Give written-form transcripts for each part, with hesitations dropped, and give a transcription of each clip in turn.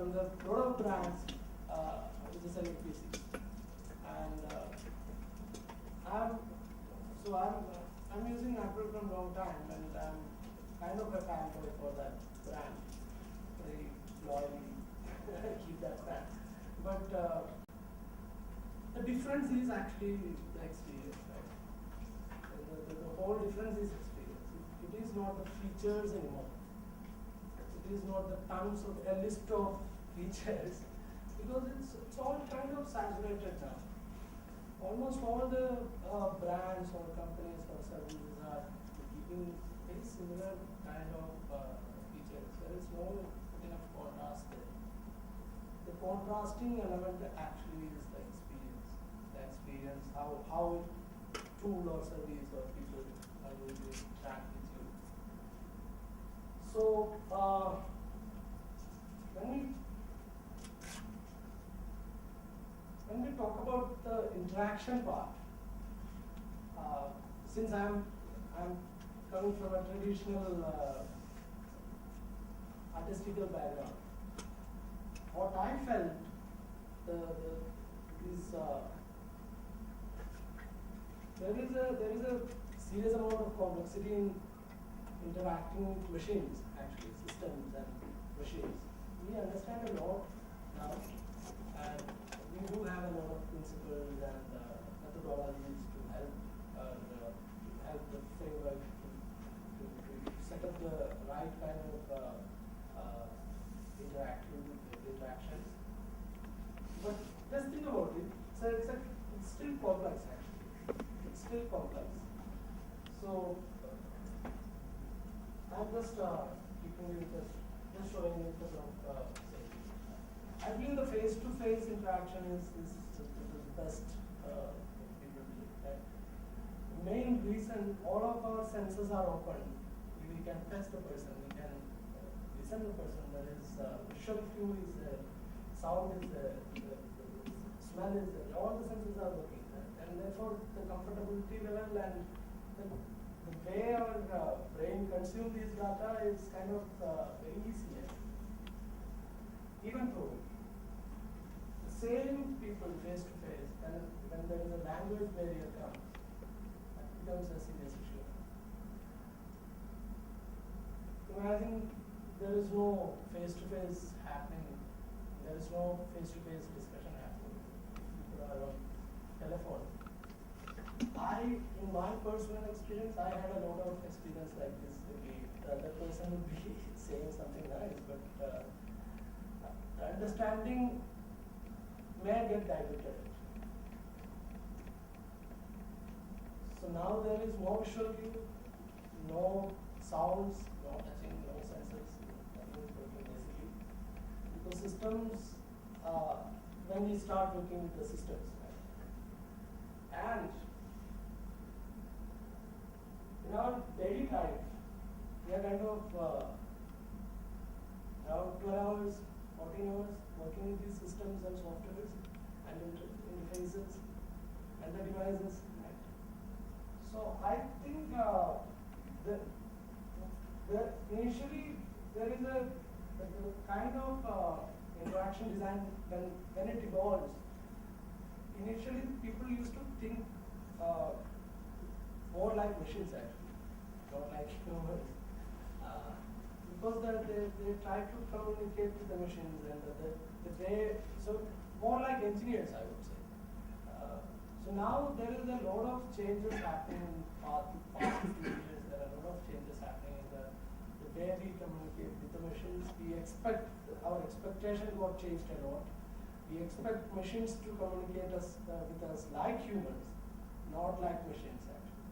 from the lot of brands which are selling PCs, and I'm using Apple from a long time, and I'm kind of a fanboy for that brand. Very loyally keep that brand, but the difference is actually the experience, right? The whole difference is experience. It is not the features anymore. It is not the tons of a list of features, because it's all kind of saturated now. Almost all the brands or companies or services are giving very similar kind of features. There is no enough contrast there. The contrasting element actually is the experience. The experience, how tool or service or people are going to interact with you. So when we talk about the interaction part, since I'm coming from a traditional artistical background, what I felt is there is a serious amount of complexity in interacting with machines, actually systems and machines. We understand a lot now, and we do have a lot of principles and methodologies to help the framework to set up the right kind of interactions. But just think about it. It's still complex, actually. It's still complex. So I'm just keeping you with just showing you the I believe the face-to-face interaction is the best people do. Right? The main reason all of our senses are open. We can touch the person, we can listen to the person. There is visual cue is there, sound is there, the smell is there. All the senses are working, right? And therefore the comfortability level and the way our brain consumes these data is kind of very easy. Even though the same people face to face, when there is a language barrier comes, that becomes a serious issue. Imagine there is no face-to-face happening, there is no face-to-face discussion happening. People are on telephone. In my personal experience, I had a lot of experience like this. The other person would be saying something nice, but the understanding may get diluted. So now there is no visual cue, no sounds, no touching, no sensors, nothing is working basically. Because systems, when we start looking with the systems, right? And in our daily life, we are kind of around 12 hours, 14 hours working with these systems and softwares and interfaces and the devices. Right? So I think initially there is a kind of interaction design when it evolves. Initially, people used to think more like machines actually, not like humans. Because they try to communicate with the machines and so more like engineers, I would say. So now there is a lot of changes happening in past few years. There are a lot of changes happening in the way we communicate with the machines. Our expectation got changed a lot. We expect machines to communicate with us like humans, not like machines actually.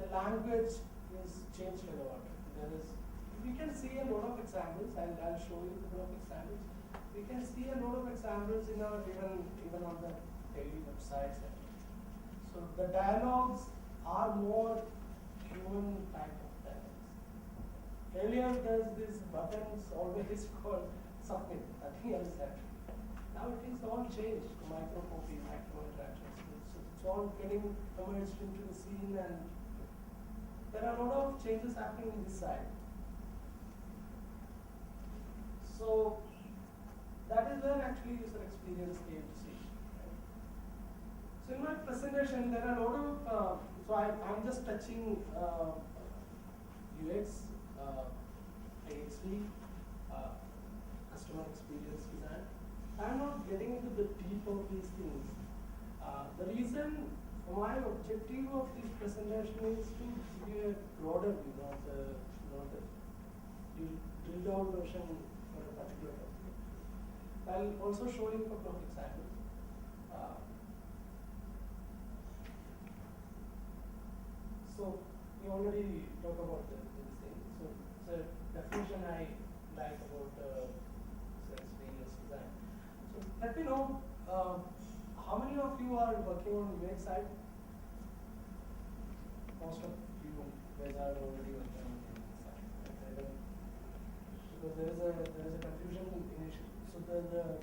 The language is changed a lot. We can see a lot of examples. I'll show you a couple of examples. We can see a lot of examples in our even on the daily websites. So the dialogues are more human type of dialogues. Earlier there's these buttons always called submit, nothing else actually. Now it is all changed to micro copy, micro interactions. So it's all getting immersed into the scene, and there are a lot of changes happening in this side. So experience came to see. Right? So in my presentation, there are a lot of, I'm just touching UX, AXD, customer experience design. I'm not getting into the deep of these things. The reason, my objective of this presentation is to give you a broader view, not the drill down version for a particular topic. I'll also show you a couple of examples. So we already talked about this thing. So definition I like about experience design. So let me know how many of you are working on UX side. Most of you guys are already working on UX side. Okay. Because there is a confusion initially. So the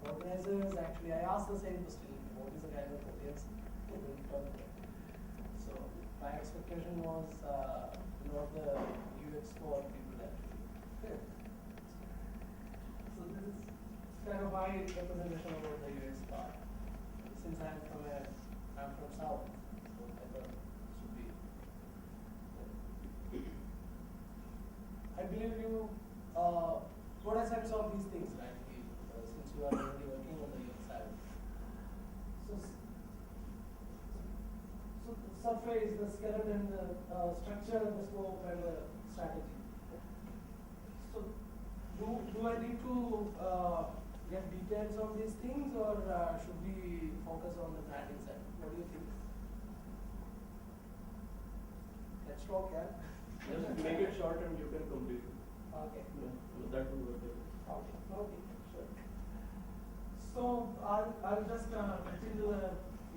organizers actually, I asked the same question. What is the kind of audience we're going to talk about? So my expectation was not the UX for people actually. So this is kind of my representation about the UX part. Since I'm from South, so I thought it should be. I believe you got a sense of these things, right? Since you are already working on the UX side. So the surface, the skeleton, the structure, the scope, and the strategy. So do I need to get details on these things, or should we focus on the branding side? What do you think? Let's talk, yeah? Just make it short and you can complete it. Okay. Yeah, that will work. Okay, sure. So I'll just touch into the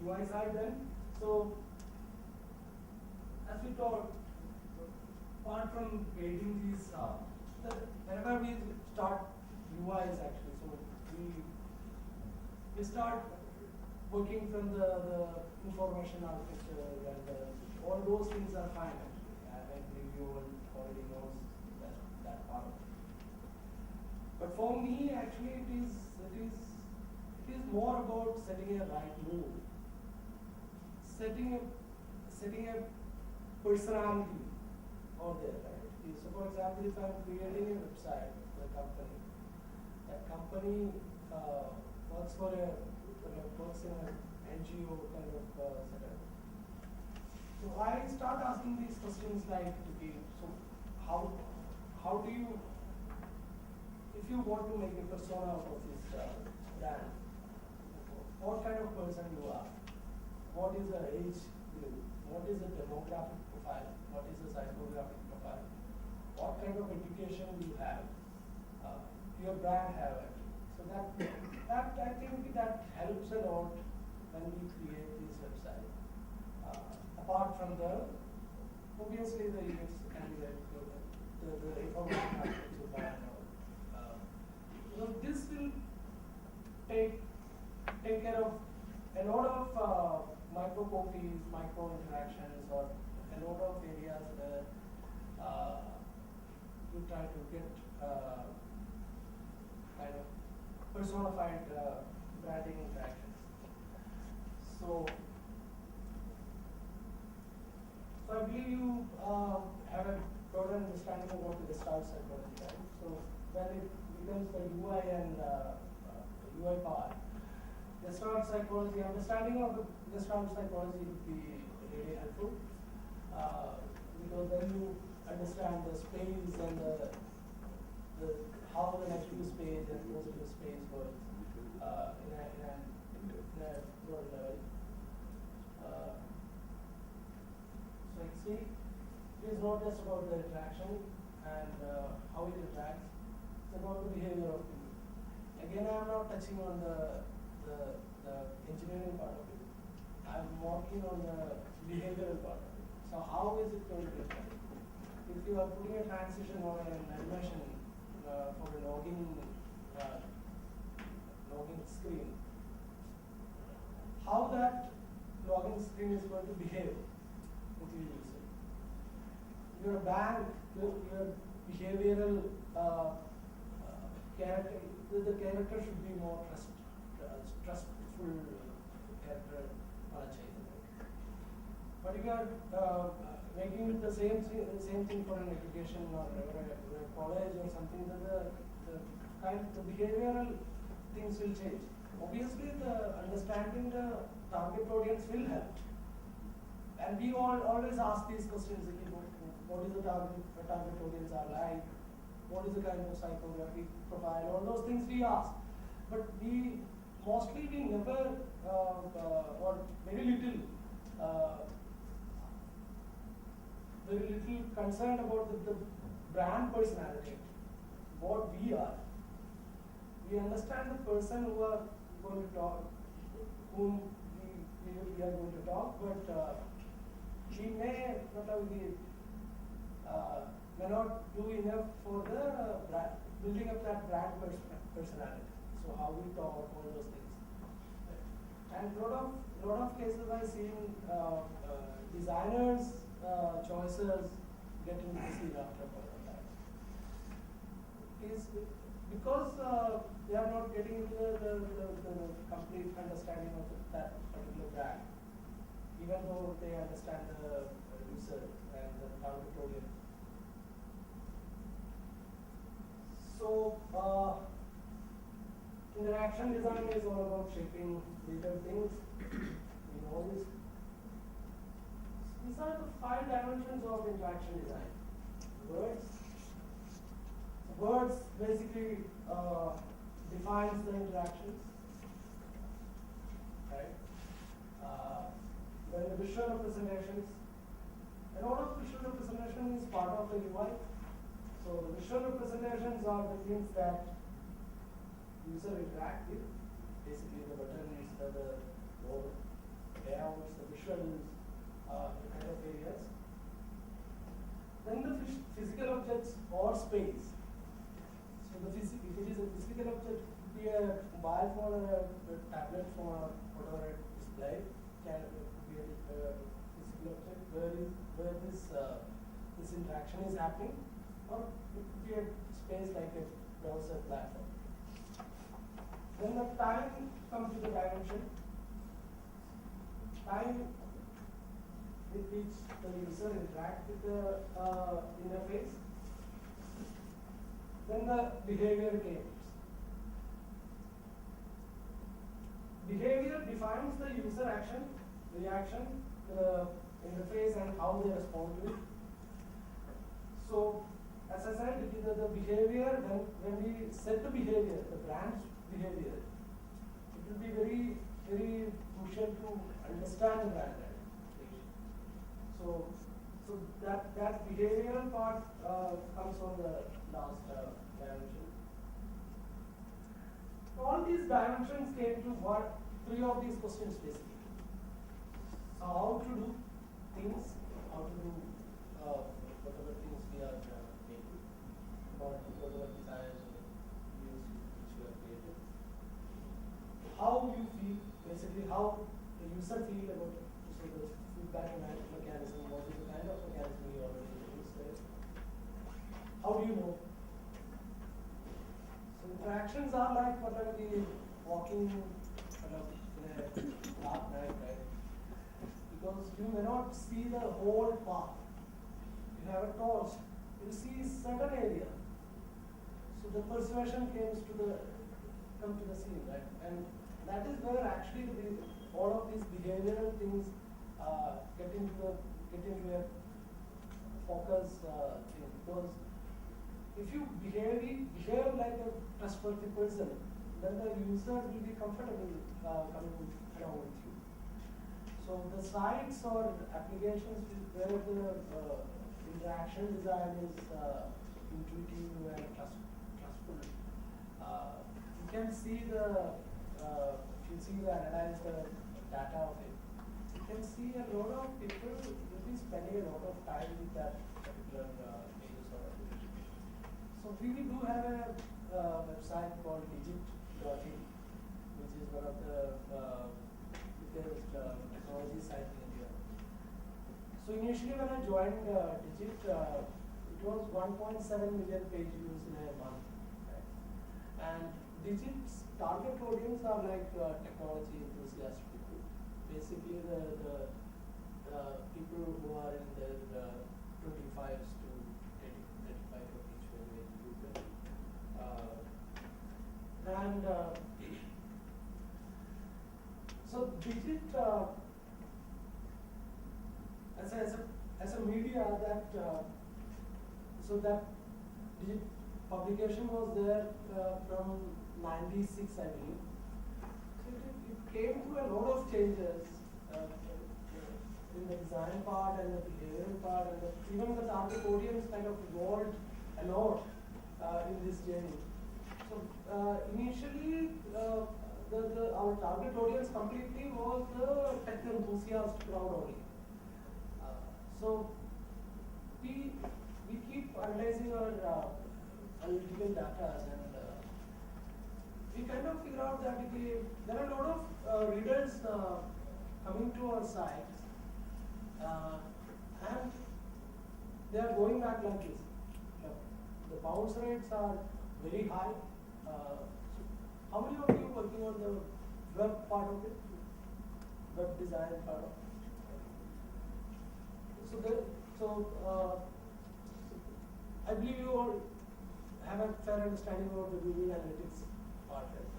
UI side then. So as we talked, apart from creating these, whenever we start UIs actually, so we start working from the information architecture and all those things are fine actually. I believe you already knows that part of it. But for me, actually, it is more about setting a right mood, setting a personality out there, right? So, for example, if I'm creating a website for a company, that company works in an NGO kind of setup. So I start asking these questions like, okay, so how do you, if you want to make a persona out of this brand, what kind of person you are? What is the age group? What is the demographic profile? What is the psychographic profile? What kind of education do you have? Your brand have actually. So that I think that helps a lot when we create this website. Apart from obviously the UX and the information architecture part and all. So this will take care of a lot of micro copies, micro interactions, or a lot of areas where you try to get kind of personified branding interactions. So I believe you have a broader understanding of what the Gestalt psychology, right? So when it becomes the UI and UI part, Gestalt psychology, understanding of the Gestalt psychology would be really helpful because then you understand the space and how the negative space and positive space works in a broad level. So XP is not just about the interaction and how it interacts, it's about the behavior of people. Again, I am not touching on the engineering part of it. I'm working on the behavioral part of it. So how is it going to interact? If you are putting a transition or an animation for a login screen, how that login screen is going to behave with your user. Your bank, your behavioral the character should be more trustful character. But if you are making it the same thing for an education or a college or something, then the behavioral things will change. Obviously, the understanding the target audience will help. And we always ask these questions, like, what is the target audience are like? What is the kind of psychographic profile? All those things we ask. But we never or very little concerned about the brand personality, what we are. We understand the person who are going to talk, whom we are going to talk, but we may not do enough for the building up that brand personality. So how we talk, all those things. And lot of cases I've seen designers' choices getting busy after that. Is because they are not getting into the complete understanding of that particular brand, even though they understand the user and the target audience. So, interaction design is all about shaping little things. We know this. These are the 5 dimensions of interaction design. Words. Words basically defines the interactions, right? Then the visual representations. A lot of visual representation is part of the UI. So the visual representations are the things that user interact with. Basically, the buttons, the layouts, the visuals, the kind of areas. Then the physical objects or space. So if it is a physical object, it could be a mobile phone or a tablet phone or whatever display. Can be a physical object where this interaction is happening, or it could be a space like a browser platform. Then the time comes to the dimension. Time with which the user interacts with the interface. Then the behavior games. Behavior defines the user action, reaction to the interface and how they respond to it. So, as I said, the behavior, when we set the behavior, the brand's behavior, it will be very, very crucial to understand the brand identification. So that behavioral part comes on the last dimension. All these dimensions came to what 3 of these questions basically. So how to do things, how to do whatever things we are making, or whatever desires or views which we have created. How you feel, basically how the user feel about it. So the feedback mechanism, what is the kind of mechanism you already used there. How do you know? So interactions are like whatever the walking in a dark night, right? Because you may not see the whole path. You have a torch, you see certain area. So the persuasion comes to the scene, right? And that is where actually all of these behavioral things get into a focus thing. Because if you behave like a trustworthy person, then the user will be comfortable coming along with you. So the sites or applications where the interaction design is intuitive and trustful, you can see analyze the data of it. You can see a lot of people will be spending a lot of time with that particular pages or application. So we do have a website called digit.in, which is one of the biggest technology sites in India. So initially when I joined Digit, it was 1.7 million page views in a month. Right? audience are like technology enthusiast people. Basically, the people who are in their 25s to 35 of each one in UK. And so Digit as a media that so that Digit publication was there from 96, I believe. So it came through a lot of changes in the design part and the behavioral part, and even the target audience kind of evolved a lot in this journey. So initially, our target audience completely was the tech enthusiast crowd only. So we keep analyzing our analytical data, and we kind of figure out that there are a lot of readers coming to our sites, and they are going back like this. The bounce rates are very high. So how many of you working on the web part of it? Web design part of it? So I believe you all have a fair understanding about the Google Analytics part, right?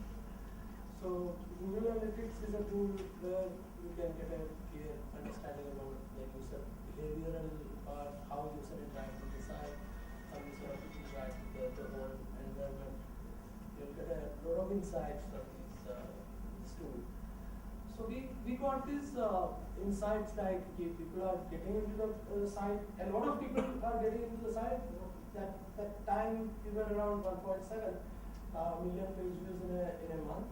So Google Analytics is a tool where you can get a clear understanding about the user behavioral part, how user interact with the site, how user interact with the whole environment. You'll get a lot of insights from this tool. So we got these insights like people are getting into the site. A lot of people are getting into the site. That time we were around 1.7 million page views in a month.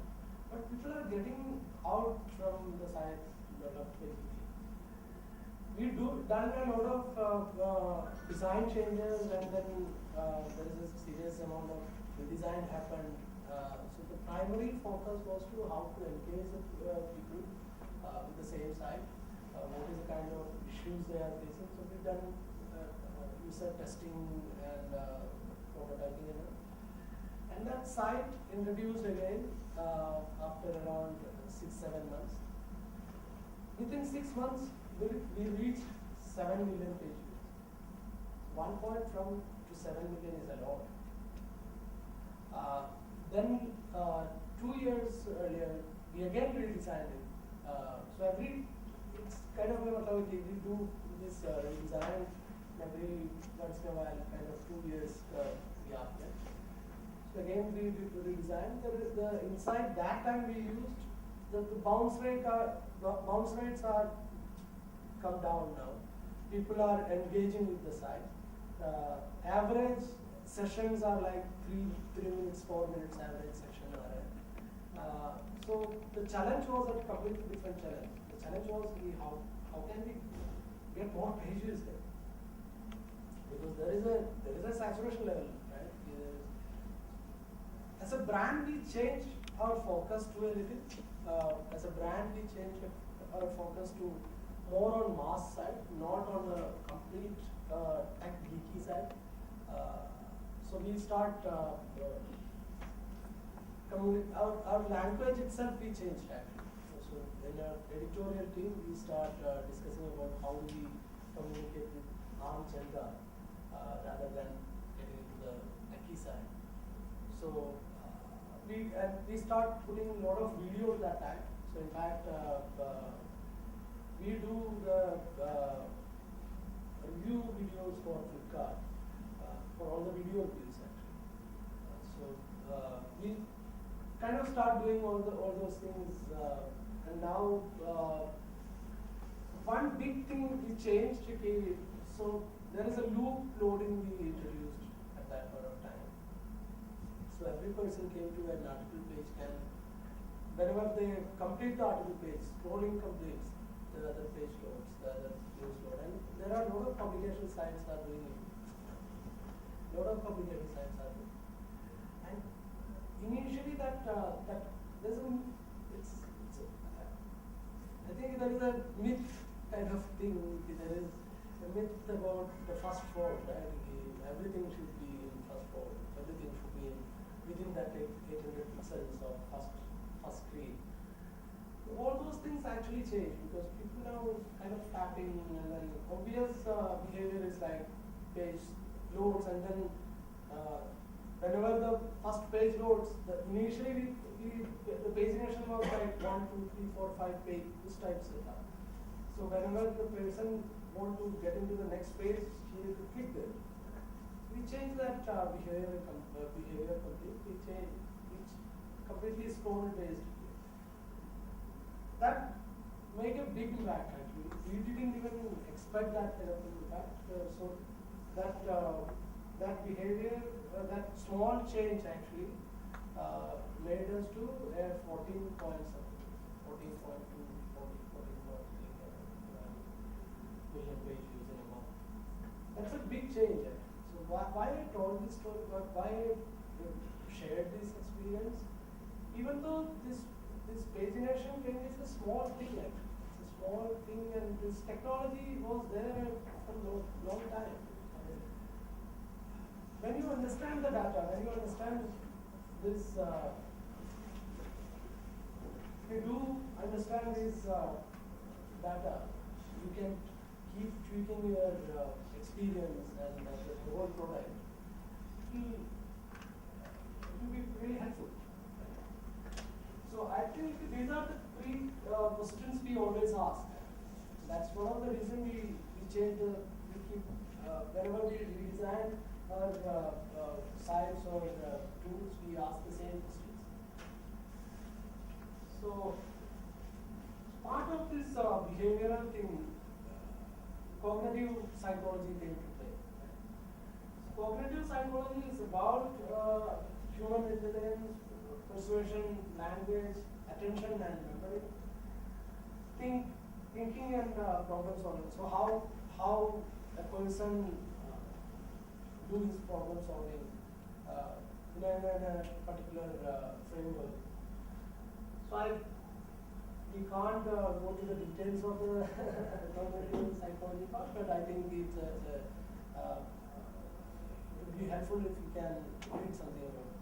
But people are getting out from the site basically. We've done a lot of design changes, and then there is a serious amount of redesign happened. So the primary focus was to how to engage the people with the same site, what is the kind of issues they are facing. So we've done user testing and prototyping, and that site introduced again after around 6-7 months. Within 6 months, we reached 7 million page views. 1 point from to 7 million is a lot. Then 2 years earlier, we again redesigned it. So it's kind of like we do this redesign every once in a while, kind of 2 years gap. So again we redesigned. The inside that time we used the bounce rates are come down now. People are engaging with the site. Average sessions are like 3 minutes, 4 minutes average session. So the challenge was a completely different challenge. The challenge was how can we get more pages there? Because there is a saturation level, right? As a brand, we changed our focus to a little. As a brand, we changed our focus to more on mass side, not on the complete tech geeky side. So we start our language itself we changed actually. So in our editorial team we start discussing about how do we communicate with ARM Chandra rather than getting into the techie side. So we start putting a lot of videos that time. So in fact we do the review videos for Flipkart for all the video reviews actually. So we kind of start doing all those things, and now one big thing we changed. So there is a loop loading we introduced at that point of time. So every person came to an article page can, whenever they complete the article page, scrolling completes, the other page loads, the other news load, and there are a lot of publication sites are doing it. And initially that there's a, I think there is a myth kind of thing. There is a myth about the first fold, right? Everything should be in first fold. Everything should be within that 800 pixels of first things actually change because people now kind of tapping and then obvious behavior is like page loads and then whenever the first page loads, initially the pagination was like 1, 2, 3, 4, 5 page, this type setup. So whenever the person want to get into the next page, he need to click there. We change that behavior completely. We change it's completely scroll based. That make a big impact actually. We didn't even expect that kind of impact. So that behavior, that small change actually made us to a 14 point something, 14.2, 14.3 million page views in a month. That's a big change. So why I told this story, why I shared this experience, even though this pagination change is a small thing actually. It's a small thing and this technology was there for a long time. When you understand the data, when you understand this, if you do understand this data, you can keep tweaking your experience and the whole product. It will be really helpful. So I think these are the three questions we always ask. That's one of the reasons we change we keep whenever we redesign our sites or tools, we ask the same questions. So part of this behavioral thing, cognitive psychology came to play. So cognitive psychology is about human intelligence, persuasion, language, attention and memory, thinking and problem solving. So how a person do his problem solving in a particular framework. So we can't go to the details of the cognitive psychology part, but I think it would be helpful if you can read something about it.